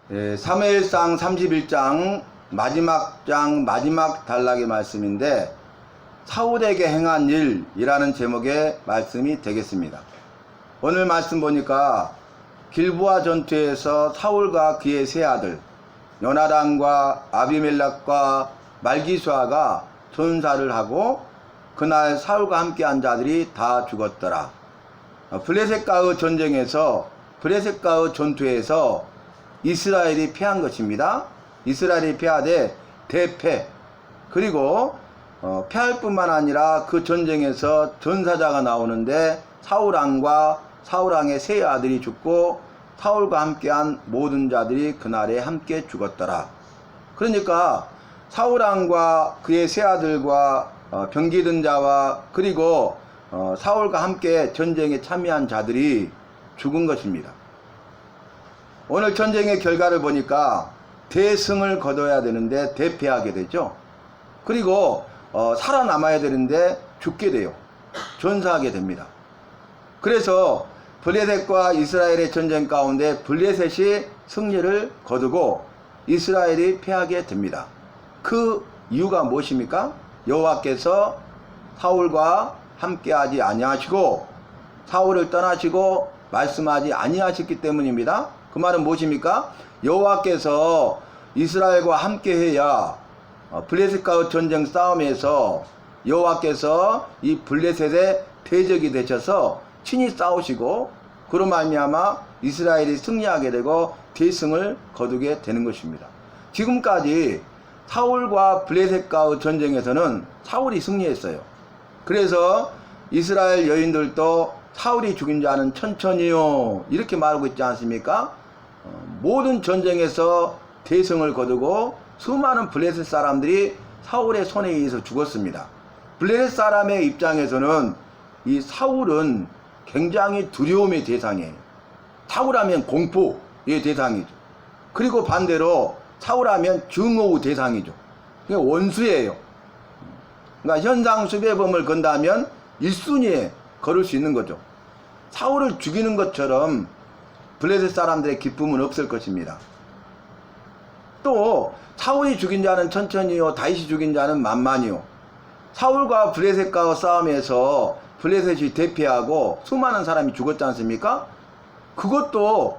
사무엘상 31장 마지막 장 마지막 단락의 말씀인데 사울에게 행한 일이라는 제목의 말씀이 되겠습니다. 오늘 말씀 보니까 길보아 전투에서 사울과 그의 세 아들 요나단과 아비멜렉과 말기수아가 전사를 하고 그날 사울과 함께한 자들이 다 죽었더라. 블레셋과의 전쟁에서 블레셋과의 전투에서 이스라엘이 패한 것입니다. 이스라엘이 패하되 대패, 그리고 패할 뿐만 아니라 그 전쟁에서 전사자가 나오는데 사울왕과 사울왕의 세 아들이 죽고 사울과 함께한 모든 자들이 그날에 함께 죽었더라. 그러니까 사울왕과 그의 세 아들과 병기든 자와 그리고 사울과 함께 전쟁에 참여한 자들이 죽은 것입니다. 오늘 전쟁의 결과를 보니까 대승을 거둬야 되는데 대패하게 되죠. 그리고 살아남아야 되는데 죽게 돼요. 전사하게 됩니다. 그래서 블레셋과 이스라엘의 전쟁 가운데 블레셋이 승리를 거두고 이스라엘이 패하게 됩니다. 그 이유가 무엇입니까? 여호와께서 사울과 함께하지 아니하시고 사울을 떠나시고 말씀하지 아니하셨기 때문입니다. 그 말은 무엇입니까? 여호와께서 이스라엘과 함께해야 블레셋과의 전쟁 싸움에서 여호와께서 이 블레셋의 대적이 되셔서 친히 싸우시고 그로 말미암아 이스라엘이 승리하게 되고 대승을 거두게 되는 것입니다. 지금까지 사울과 블레셋과의 전쟁에서는 사울이 승리했어요. 그래서 이스라엘 여인들도 사울이 죽인 자는 천천히요 이렇게 말하고 있지 않습니까? 모든 전쟁에서 대승을 거두고 수많은 블레셋 사람들이 사울의 손에 의해서 죽었습니다. 블레셋 사람의 입장에서는 이 사울은 굉장히 두려움의 대상이에요. 사울하면 공포의 대상이죠. 그리고 반대로 사울하면 증오의 대상이죠. 그러니까 원수예요. 그러니까 현상 수배범을 건다면 1순위에 걸을 수 있는 거죠. 사울을 죽이는 것처럼 블레셋 사람들의 기쁨은 없을 것입니다. 또 사울이 죽인 자는 천천히요 다윗이 죽인 자는 만만히요. 사울과 블레셋과의 싸움에서 블레셋이 대패하고 수많은 사람이 죽었지 않습니까? 그것도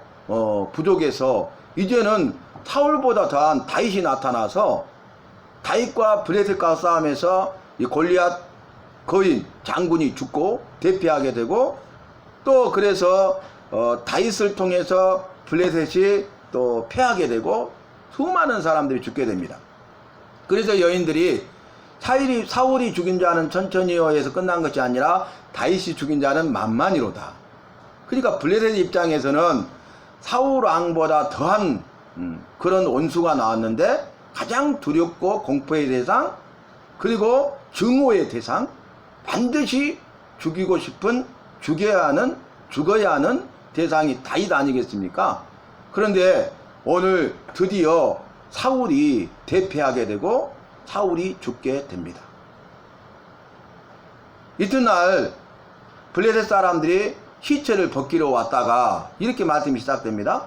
부족해서 이제는 사울보다 더한 다윗이 나타나서 다윗과 블레셋과의 싸움에서 이 골리앗 거인 장군이 죽고 대패하게 되고 또 그래서 다윗을 통해서 블레셋이 또 패하게 되고 수많은 사람들이 죽게 됩니다. 그래서 여인들이 사울이 죽인 자는 천천히요 해서 끝난 것이 아니라 다윗이 죽인 자는 만만히로다. 그러니까 블레셋 입장에서는 사울 왕보다 더한 그런 원수가 나왔는데 가장 두렵고 공포의 대상 그리고 증오의 대상, 반드시 죽이고 싶은 죽어야 하는 대상이 다윗 아니겠습니까? 그런데 오늘 드디어 사울이 대패하게 되고 사울이 죽게 됩니다. 이튿날 블레셋 사람들이 시체를 벗기러 왔다가 이렇게 말씀이 시작됩니다.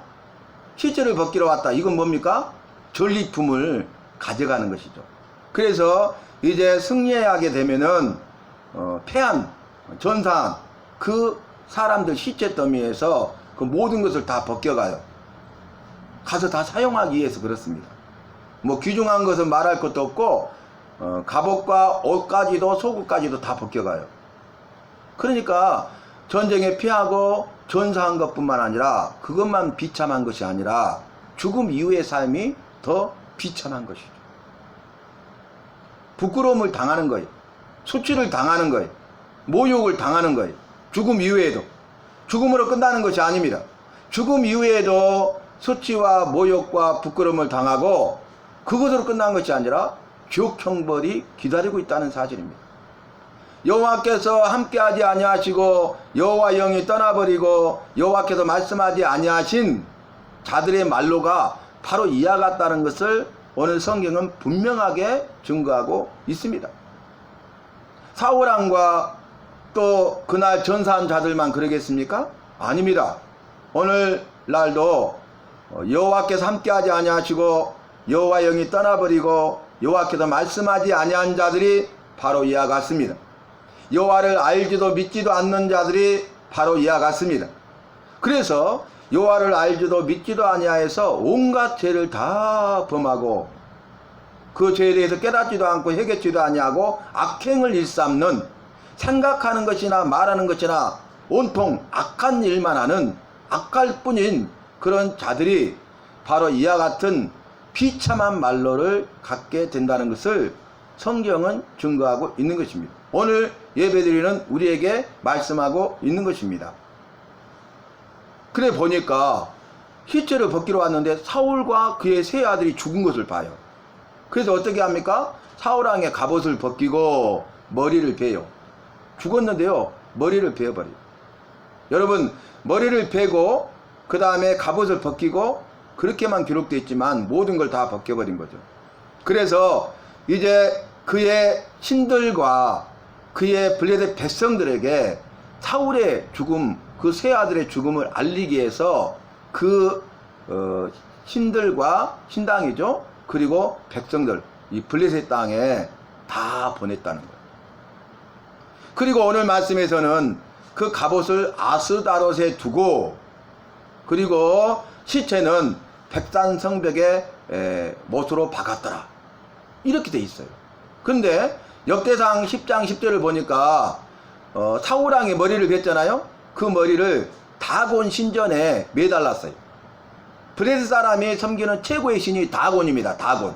시체를 벗기러 왔다. 이건 뭡니까? 전리품을 가져가는 것이죠. 그래서 이제 승리하게 되면은 패한 전사한 그 사람들 시체 더미에서 그 모든 것을 다 벗겨가요. 가서 다 사용하기 위해서 그렇습니다. 뭐 귀중한 것은 말할 것도 없고 갑옷과 옷까지도 속옷까지도 다 벗겨가요. 그러니까 전쟁에 피하고 전사한 것뿐만 아니라 그것만 비참한 것이 아니라 죽음 이후의 삶이 더 비참한 것이죠. 부끄러움을 당하는 거예요. 수치를 당하는 거예요. 모욕을 당하는 거예요. 죽음 이후에도. 죽음으로 끝나는 것이 아닙니다. 죽음 이후에도 수치와 모욕과 부끄러움을 당하고 그것으로 끝난 것이 아니라 지옥 형벌이 기다리고 있다는 사실입니다. 여호와께서 함께하지 아니하시고 여호와 영이 떠나버리고 여호와께서 말씀하지 아니하신 자들의 말로가 바로 이와 같다는 것을 오늘 성경은 분명하게 증거하고 있습니다. 사울왕과 또 그날 전사한 자들만 그러겠습니까? 아닙니다. 오늘날도 여호와께서 함께하지 아니하시고 여호와 영이 떠나버리고 여호와께서 말씀하지 아니한 자들이 바로 이와 같습니다. 여호와를 알지도 믿지도 않는 자들이 바로 이와 같습니다. 그래서 여호와를 알지도 믿지도 아니하여서 온갖 죄를 다 범하고 그 죄에 대해서 깨닫지도 않고 해결치도 아니하고 악행을 일삼는, 생각하는 것이나 말하는 것이나 온통 악한 일만 하는 악할 뿐인 그런 자들이 바로 이와 같은 비참한 말로를 갖게 된다는 것을 성경은 증거하고 있는 것입니다. 오늘 예배드리는 우리에게 말씀하고 있는 것입니다. 그래 보니까 시체를 벗기러 왔는데 사울과 그의 세 아들이 죽은 것을 봐요. 그래서 어떻게 합니까? 사울왕의 갑옷을 벗기고 머리를 베요. 죽었는데요, 머리를 베어버려요. 여러분, 머리를 베고 그 다음에 갑옷을 벗기고, 그렇게만 기록되어 있지만 모든 걸 다 벗겨버린 거죠. 그래서 이제 그의 신들과 그의 블레셋 백성들에게 사울의 죽음, 그 세 아들의 죽음을 알리기 위해서 그 신들과 신당이죠, 그리고 백성들, 이 블레셋 땅에 다 보냈다는 거예요. 그리고 오늘 말씀에서는 그 갑옷을 아스다롯에 두고, 그리고 시체는 백산 성벽에 못으로 박았더라, 이렇게 돼 있어요. 근데 역대상 10장 10절을 보니까 사울왕의 머리를 뱉잖아요. 그 머리를 다곤 신전에 매달랐어요. 블레셋 사람이 섬기는 최고의 신이 다곤입니다. 다곤.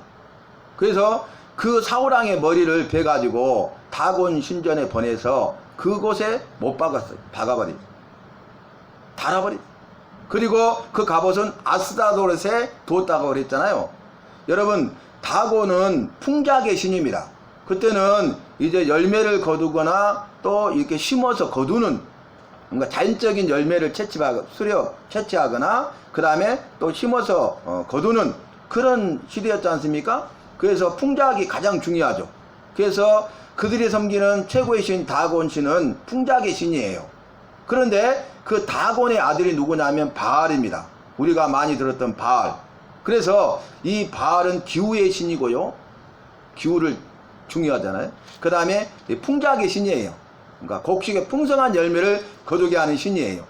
그래서 그 사울왕의 머리를 베가지고 다곤 신전에 보내서 그곳에 못 박았어요. 박아버리고 달아버리고. 그리고 그 갑옷은 아스다롯에 두었다고 그랬잖아요. 여러분, 다곤은 풍작의 신입니다. 그때는 이제 열매를 거두거나 또 이렇게 심어서 거두는, 뭔가 자연적인 열매를 채취하거나 그 다음에 또 심어서 거두는 그런 시대였지 않습니까? 그래서 풍작이 가장 중요하죠. 그래서 그들이 섬기는 최고의 신 다곤 신은 풍작의 신이에요. 그런데 그 다곤의 아들이 누구냐면 바알입니다. 우리가 많이 들었던 바알. 그래서 이 바알은 기후의 신이고요, 기후를 중요하잖아요. 그 다음에 풍작의 신이에요. 그러니까 곡식의 풍성한 열매를 거두게 하는 신이에요.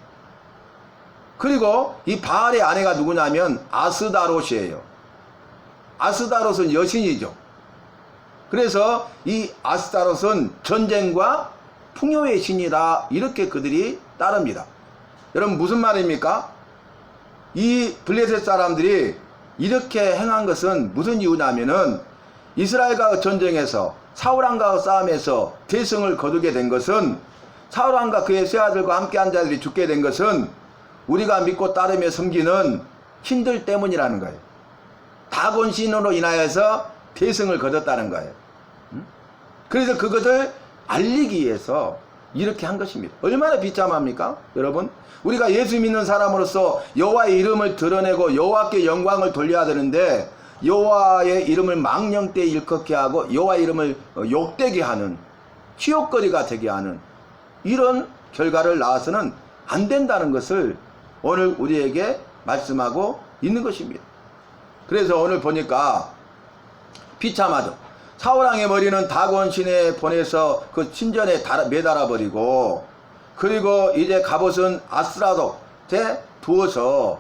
그리고 이 바알의 아내가 누구냐면 아스다롯이에요. 아스다롯은 여신이죠. 그래서 이 아스다롯은 전쟁과 풍요의 신이다, 이렇게 그들이 따릅니다. 여러분, 무슨 말입니까? 이 블레셋 사람들이 이렇게 행한 것은 무슨 이유냐면은 이스라엘과 전쟁에서 사울왕과 싸움에서 대승을 거두게 된 것은, 사울왕과 그의 세 아들과 함께한 자들이 죽게 된 것은 우리가 믿고 따르며 섬기는 신들 때문이라는 거예요. 다곤 신으로 인하여서 대승을 거뒀다는 거예요. 그래서 그것을 알리기 위해서 이렇게 한 것입니다. 얼마나 비참합니까? 여러분, 우리가 예수 믿는 사람으로서 여호와의 이름을 드러내고 여호와께 영광을 돌려야 되는데, 여호와의 이름을 망령되이 일컫게 하고 여호와의 이름을 욕되게 하는, 치욕거리가 되게 하는 이런 결과를 낳아서는 안 된다는 것을 오늘 우리에게 말씀하고 있는 것입니다. 그래서 오늘 보니까 비참하죠. 사울왕의 머리는 다곤 신에 보내서 그 신전에 매달아 버리고, 그리고 이제 갑옷은 아스라돗에 두어서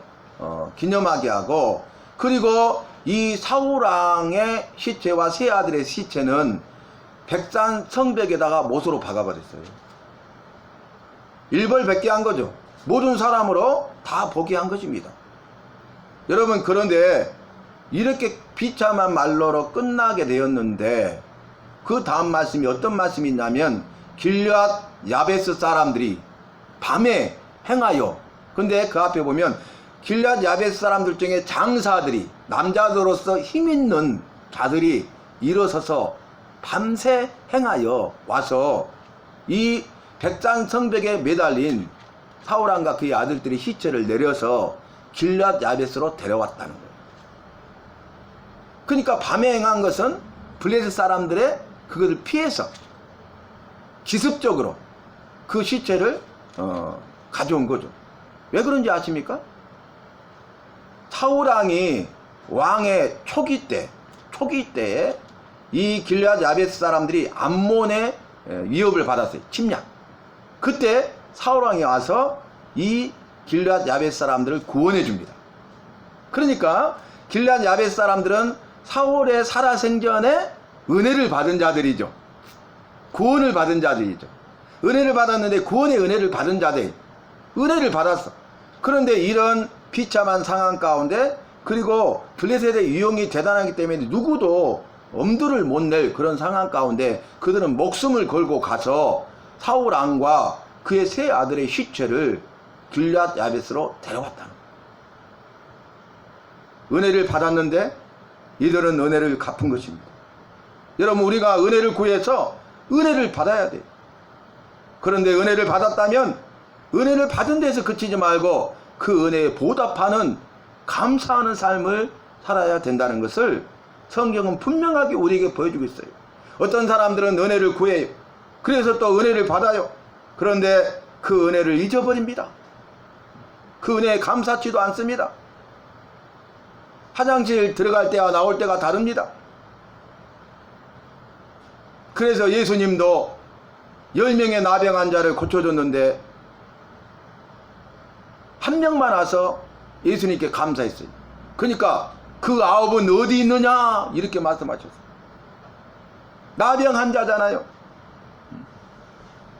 기념하게 하고, 그리고 이 사울왕의 시체와 세 아들의 시체는 백산 성벽에다가 못으로 박아버렸어요. 일벌백계 한 거죠. 모든 사람으로 다 보게 한 것입니다. 여러분, 그런데 이렇게 비참한 말로로 끝나게 되었는데, 그 다음 말씀이 어떤 말씀이 있냐면, 길앗 야베스 사람들이 밤에 행하여, 근데 그 앞에 보면 길앗 야베스 사람들 중에 장사들이, 남자들로서 힘있는 자들이 일어서서 밤새 행하여 와서 이 백산 성벽에 매달린 사울왕과 그의 아들들의 시체를 내려서 길앗 야베스로 데려왔다는 거예요. 그러니까 밤에 행한 것은 블레셋 사람들의 그것을 피해서 기습적으로 그 시체를 가져온 거죠. 왜 그런지 아십니까? 사울왕이 왕의 초기 때에 이 길앗 야베스 사람들이 암몬의 위협을 받았어요. 침략. 그때 사울왕이 와서 이 길앗 야베스 사람들을 구원해 줍니다. 그러니까 길앗 야베스 사람들은 사울의 살아생전에 은혜를 받은 자들이죠. 구원을 받은 자들이죠. 은혜를 받았는데 구원의 은혜를 받은 자들, 은혜를 받았어. 그런데 이런 비참한 상황 가운데, 그리고 블레셋의 위용이 대단하기 때문에 누구도 엄두를 못 낼 그런 상황 가운데 그들은 목숨을 걸고 가서 사울 왕과 그의 세 아들의 시체를 길앗 야베스로 데려왔다는 거예요. 은혜를 받았는데 이들은 은혜를 갚은 것입니다. 여러분, 우리가 은혜를 구해서 은혜를 받아야 돼요. 그런데 은혜를 받았다면 은혜를 받은 데서 그치지 말고 그 은혜에 보답하는, 감사하는 삶을 살아야 된다는 것을 성경은 분명하게 우리에게 보여주고 있어요. 어떤 사람들은 은혜를 구해요. 그래서 또 은혜를 받아요. 그런데 그 은혜를 잊어버립니다. 그 은혜에 감사치도 않습니다. 화장실 들어갈 때와 나올 때가 다릅니다. 그래서 예수님도 10명의 나병 환자를 고쳐줬는데 한 명만 와서 예수님께 감사했어요. 그러니까 그 9은 어디 있느냐 이렇게 말씀하셨어요. 나병 환자잖아요.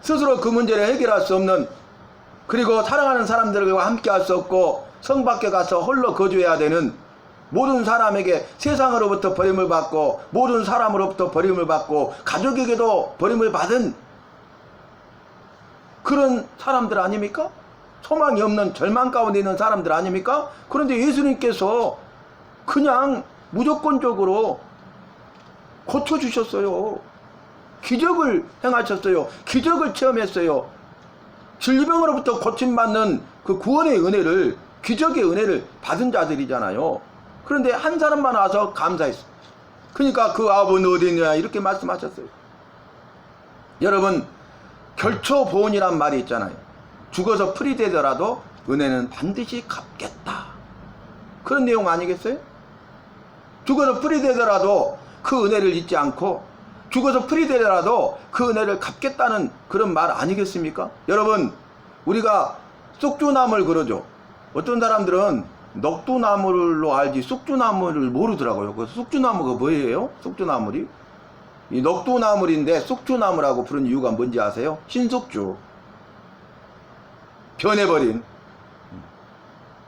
스스로 그 문제를 해결할 수 없는, 그리고 사랑하는 사람들과 함께 할 수 없고 성 밖에 가서 홀로 거주해야 되는, 모든 사람에게 세상으로부터 버림을 받고 모든 사람으로부터 버림을 받고 가족에게도 버림을 받은 그런 사람들 아닙니까? 소망이 없는 절망 가운데 있는 사람들 아닙니까? 그런데 예수님께서 그냥 무조건적으로 고쳐주셨어요. 기적을 행하셨어요. 기적을 체험했어요. 질병으로부터 고침받는 그 구원의 은혜를, 기적의 은혜를 받은 자들이잖아요. 그런데 한 사람만 와서 감사했어요. 그러니까 그 9은 어디 있느냐 이렇게 말씀하셨어요. 여러분, 결초보온이란 말이 있잖아요. 죽어서 풀이 되더라도 은혜는 반드시 갚겠다, 그런 내용 아니겠어요? 죽어서 풀이 되더라도 그 은혜를 잊지 않고, 죽어서 풀이 되더라도 그 은혜를 갚겠다는 그런 말 아니겠습니까? 여러분, 우리가 쑥주나물 그러죠. 어떤 사람들은 넋두나물로 알지 쑥주나물을 모르더라고요. 그 쑥주나무가 뭐예요? 쑥주나물이 이 넋두나물인데 쑥주나물하고 부른 이유가 뭔지 아세요? 신숙주, 변해버린,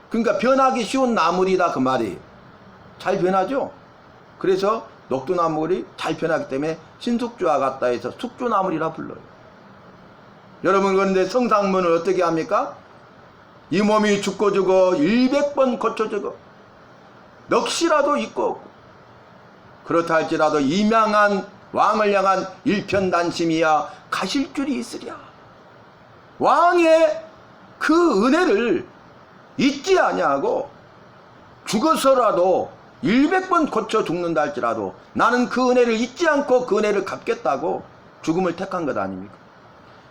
그러니까 변하기 쉬운 나물이다 그 말이. 잘 변하죠. 그래서 넋두나물이 잘 변하기 때문에 신숙주와 같다 해서 숙주나물이라 불러요. 여러분, 그런데 성상문을 어떻게 합니까? 이 몸이 죽고 죽어 100번 고쳐 죽어 넋이라도 있고, 그렇다 할지라도 이명한 왕을 향한 일편단심이야 가실 줄이 있으랴. 왕의 그 은혜를 잊지 아니하고 죽어서라도 100번 고쳐 죽는다 할지라도 나는 그 은혜를 잊지 않고 그 은혜를 갚겠다고 죽음을 택한 것 아닙니까?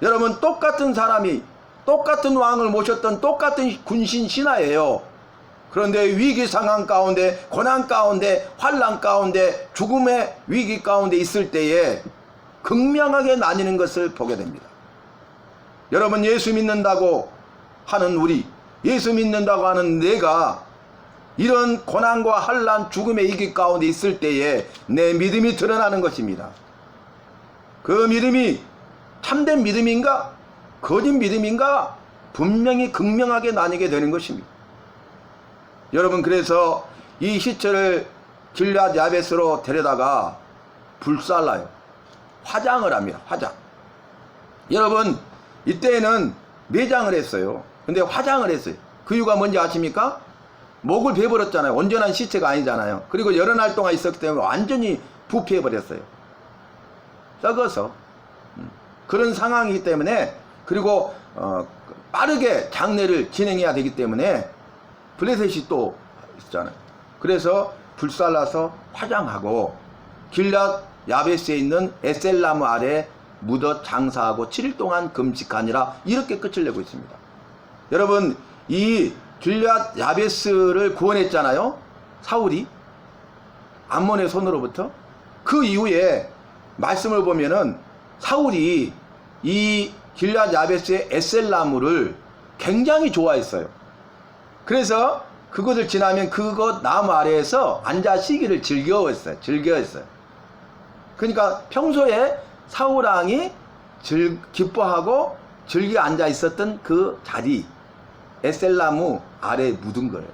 여러분, 똑같은 사람이 똑같은 왕을 모셨던 똑같은 군신 신하예요. 그런데 위기 상황 가운데, 고난 가운데, 환난 가운데, 죽음의 위기 가운데 있을 때에 극명하게 나뉘는 것을 보게 됩니다. 여러분, 예수 믿는다고 하는 우리, 예수 믿는다고 하는 내가 이런 고난과 환난, 죽음의 위기 가운데 있을 때에 내 믿음이 드러나는 것입니다. 그 믿음이 참된 믿음인가 거짓 믿음인가 분명히 극명하게 나뉘게 되는 것입니다. 여러분, 그래서 이 시체를 길앗 야베스로 데려다가 불살라요. 화장을 합니다. 화장. 여러분, 이때에는 매장을 했어요. 근데 화장을 했어요. 그 이유가 뭔지 아십니까? 목을 베버렸잖아요. 온전한 시체가 아니잖아요. 그리고 여러 날 동안 있었기 때문에 완전히 부패해버렸어요. 썩어서. 그런 상황이기 때문에, 그리고 빠르게 장례를 진행해야 되기 때문에 블레셋이 또 있잖아요. 그래서 불살라서 화장하고 길앗 야베스에 있는 에셀나무 아래 묻어 장사하고 7일 동안 금식하니라, 이렇게 끝을 내고 있습니다. 여러분, 이 길앗 야베스를 구원했잖아요. 사울이 암몬의 손으로부터. 그 이후에 말씀을 보면은 사울이 이 길앗 야베스의 에셀나무를 굉장히 좋아했어요. 그래서 그것을 지나면 그것 나무 아래에서 앉아 쉬기를 즐거워했어요. 그러니까 평소에 사울왕이 기뻐하고 즐겨 앉아 있었던 그 자리, 에셀나무 아래에 묻은 거예요.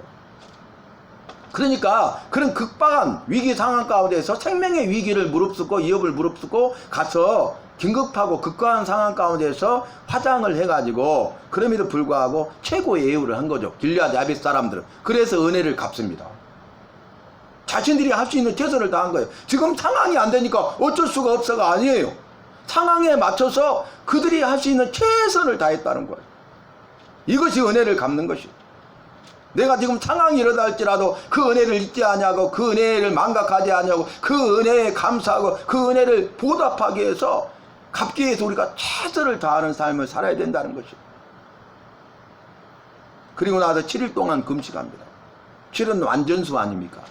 그러니까 그런 극박한 위기 상황 가운데서 생명의 위기를 무릅쓰고 위협을 무릅쓰고 가서 긴급하고 극박한 상황 가운데서 화장을 해가지고 그럼에도 불구하고 최고의 예우를 한 거죠. 길앗 야베스 사람들은. 그래서 은혜를 갚습니다. 자신들이 할 수 있는 최선을 다한 거예요. 지금 상황이 안 되니까 어쩔 수가 없어가 아니에요. 상황에 맞춰서 그들이 할 수 있는 최선을 다했다는 거예요. 이것이 은혜를 갚는 것이에요. 내가 지금 상황이 이러다 할지라도 그 은혜를 잊지 아니하고 그 은혜를 망각하지 아니하고 그 은혜에 감사하고 그 은혜를 보답하기 위해서 갚기 위해서 우리가 최선을 다하는 삶을 살아야 된다는 것이에요. 그리고 나서 7일 동안 금식합니다. 7은 완전수 아닙니까?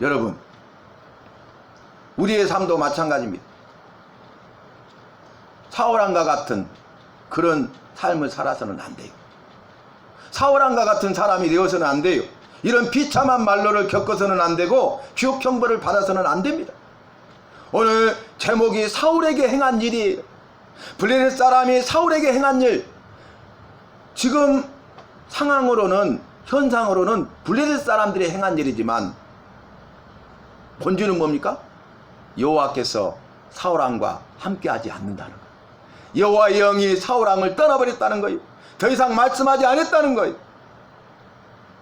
여러분, 우리의 삶도 마찬가지입니다. 사울왕과 같은 그런 삶을 살아서는 안 돼요. 사울왕과 같은 사람이 되어서는 안 돼요. 이런 비참한 말로를 겪어서는 안 되고 지옥 형벌을 받아서는 안 됩니다. 오늘 제목이 사울에게 행한 일이에요. 블레셋 사람이 사울에게 행한 일. 지금 상황으로는 현상으로는 블레셋 사람들이 행한 일이지만 본질은 뭡니까? 여호와께서 사울왕과 함께하지 않는다는 거예요. 여호와의 영이 사울왕을 떠나버렸다는 거예요. 더 이상 말씀하지 않았다는 거예요.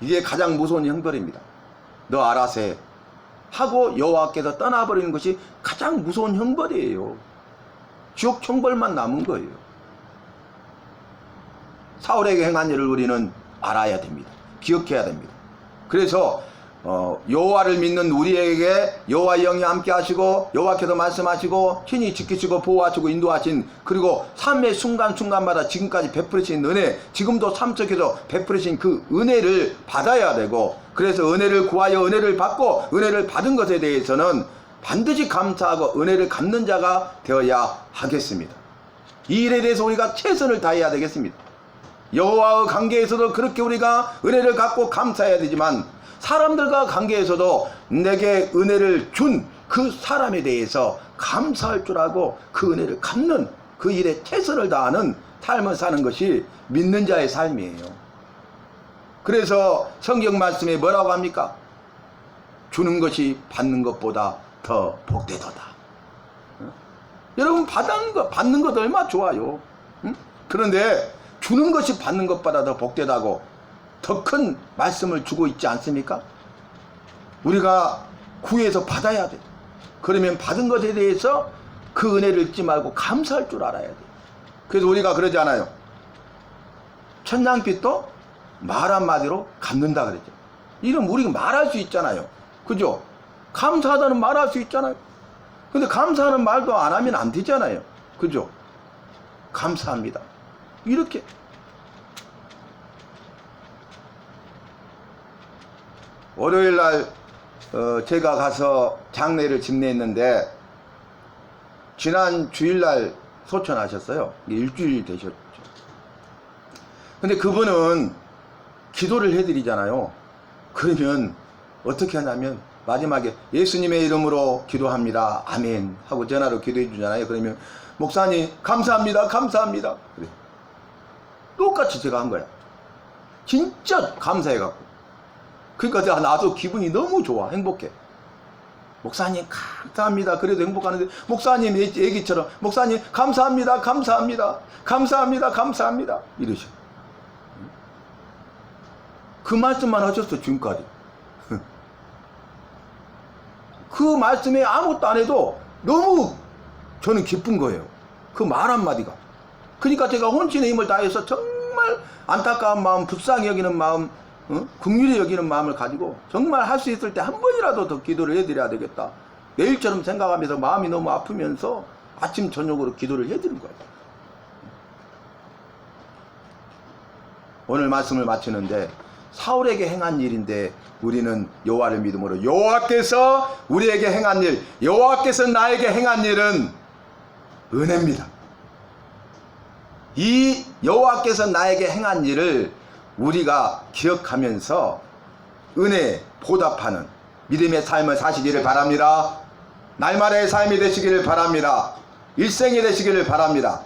이게 가장 무서운 형벌입니다. 너 알아서 해 하고 여호와께서 떠나버리는 것이 가장 무서운 형벌이에요. 지옥 형벌만 남은 거예요. 사울에게 행한 일을 우리는 알아야 됩니다. 기억해야 됩니다. 그래서 여호와를 믿는 우리에게 여호와의 영이 함께 하시고 여호와께서 말씀하시고 친히 지키시고 보호하시고 인도하신, 그리고 삶의 순간순간마다 지금까지 베풀으신 은혜, 지금도 삶 속에서 베풀으신 그 은혜를 받아야 되고, 그래서 은혜를 구하여 은혜를 받고 은혜를 받은 것에 대해서는 반드시 감사하고 은혜를 갚는 자가 되어야 하겠습니다. 이 일에 대해서 우리가 최선을 다해야 되겠습니다. 여호와의 관계에서도 그렇게 우리가 은혜를 갖고 감사해야 되지만, 사람들과 관계에서도 내게 은혜를 준 그 사람에 대해서 감사할 줄 알고 그 은혜를 갚는 그 일에 최선을 다하는 삶을 사는 것이 믿는 자의 삶이에요. 그래서 성경 말씀에 뭐라고 합니까? 주는 것이 받는 것보다 더 복되도다. 여러분, 받는 것 얼마나 좋아요. 그런데 주는 것이 받는 것보다 더 복되다고 더 큰 말씀을 주고 있지 않습니까? 우리가 구해서 받아야 돼. 그러면 받은 것에 대해서 그 은혜를 잊지 말고 감사할 줄 알아야 돼. 그래서 우리가 그러지 않아요? 천냥빚도 말 한마디로 갚는다 그랬죠. 이런 우리가 말할 수 있잖아요. 그죠? 감사하다는 말할 수 있잖아요. 근데 감사하는 말도 안 하면 안 되잖아요. 그죠? 감사합니다. 이렇게. 월요일날 제가 가서 장례를 집례했는데, 지난 주일날 소천하셨어요. 일주일 되셨죠. 근데 그분은 기도를 해드리잖아요. 그러면 어떻게 하냐면 마지막에 예수님의 이름으로 기도합니다, 아멘 하고 전화로 기도해 주잖아요. 그러면 목사님 감사합니다, 감사합니다. 그래. 똑같이 제가 한 거야. 진짜 감사해갖고. 그러니까 나도 기분이 너무 좋아. 행복해. 목사님 감사합니다. 그래도 행복하는데, 목사님 얘기처럼 목사님 감사합니다, 감사합니다, 감사합니다, 감사합니다 이러셔. 그 말씀만 하셨어 지금까지. 그 말씀에 아무것도 안 해도 너무 저는 기쁜 거예요. 그 말 한마디가. 그러니까 제가 혼신의 힘을 다해서 정말 안타까운 마음, 불쌍히 여기는 마음, 긍휼히 여기는 마음을 가지고 정말 할 수 있을 때 한 번이라도 더 기도를 해드려야 되겠다. 내일처럼 생각하면서 마음이 너무 아프면서 아침 저녁으로 기도를 해드린 거예요. 오늘 말씀을 마치는데 사울에게 행한 일인데 우리는 여호와를 믿음으로 여호와께서 우리에게 행한 일, 여호와께서 나에게 행한 일은 은혜입니다. 이 여호와께서 나에게 행한 일을 우리가 기억하면서 은혜에 보답하는 믿음의 삶을 사시기를 바랍니다. 날마다의 삶이 되시기를 바랍니다. 일생이 되시기를 바랍니다.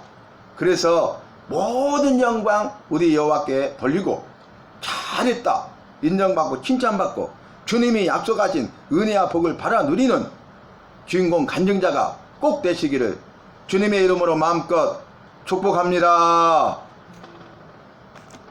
그래서 모든 영광 우리 여호와께 돌리고 잘했다 인정받고 칭찬받고 주님이 약속하신 은혜와 복을 받아 누리는 주인공 간증자가 꼭 되시기를 주님의 이름으로 마음껏 축복합니다.